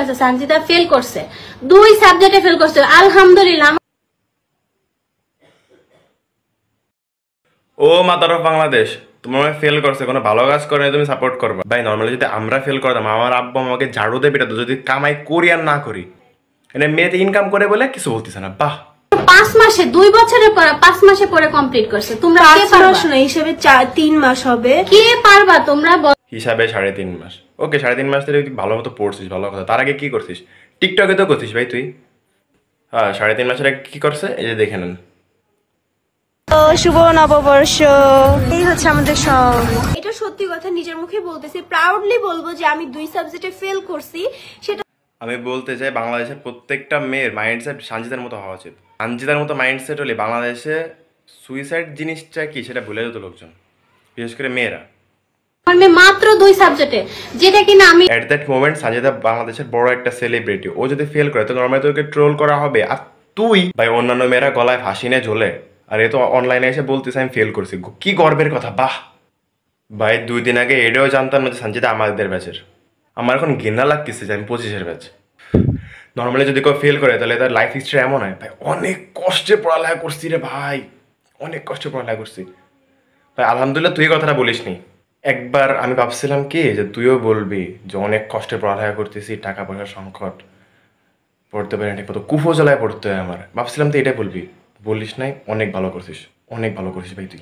আছে সানজিদা ফেল করছে, 2 সাবজেক্টে ফেল করছে, আলহামদুলিল্লাহ। ও মাদার অফ বাংলাদেশ, তোমার ফেল করছে, কোনো ভালো কাজ করে তুমি সাপোর্ট করবা? ভাই নর্মালি যদি আমরা ফেল করতাম, আমার আব্বু আমাকে ঝাড়ু দিয়ে পিটাতো যদি কামাই করি আর না করি। মানে মেয়েতে ইনকাম করে বলে কিছু বলতেছে না। বাহ, 5 মাসে 2 বছরের পর 5 মাসে পরে কমপ্লিট করছে। তোমরা কে পারবা? না, হিসেবে 3 মাস হবে। কে পারবা তোমরা? হিসাবে 3.5 মাস। ওকে, 3.5 মাস ধরে তুই ভালো মতো পড়ছিস, ভালো কথা। তার আগে কি করছিস? টিকটকে তো করছিস ভাই তুই। হ্যাঁ, 3.5 মাসের আগে কি করছে এই যে দেখে নেন। শুভ নববর্ষ। এই হচ্ছে আমাদের সব। এটা সত্যি কথা, নিজের মুখে বলতেছি, প্রাউডলি বলবো যে আমি 2 সাবজেক্টে ফেল করছি। সেটা আমি বলতে চাই বাংলাদেশের প্রত্যেকটা মেয়ের মাইন্ডসেট সানজিদার মতো হওয়া উচিত। সানজিদার মতো মাইন্ডসেট হলে বাংলাদেশে সুইসাইড জিনিসটা কি সেটা ভুলে যেত লোকজন, বিশেষ করে মেয়েরা। আমার মেয়ে মাত্র 2 সাবজেক্টে, যেটা কিনা আমি এট দ্যাট মোমেন্ট সানজিদা বাংলাদেশের বড় একটা সেলিব্রিটি। ও যদি ফেল করে তো নর্মালি তোকে ট্রোল করা হবে। আর তুই ভাই অন্যান্য মেয়েরা গলায় ফাঁসি নিয়ে ঝোলে, আর এ তো অনলাইনে এসে বলতেছে আমি ফেল করছি। কি গর্বের কথা। বাহ ভাই, 2 দিন আগে এটাও জানতাম না যে সানজিদা আমাদের ব্যাচের। আমার এখন ঘৃণা লাগতেছে যে আমি 25-এর ব্যাচ। নর্মালি যদি কেউ ফেল করে তাহলে তার লাইফ হিস্ট্রি এমন হয়, ভাই অনেক কষ্টে পড়ালেখা করছি রে ভাই, অনেক কষ্টে পড়ালেখা করছি ভাই। আলহামদুলিল্লাহ তুই কথাটা বলিস নি। একবার আমি ভাবছিলাম কি যে তুইও বলবি যে অনেক কষ্টে পড়ালেখা করতেছি, টাকা পয়সার সংকট, পড়তে পারি না ঠিক মতো, কুফো জ্বালায় পড়তে হয় আমার। ভাবছিলাম তুই এটাই বলবি, বলিস নাই। অনেক ভালো করছিস, অনেক ভালো করছিস ভাই তুই।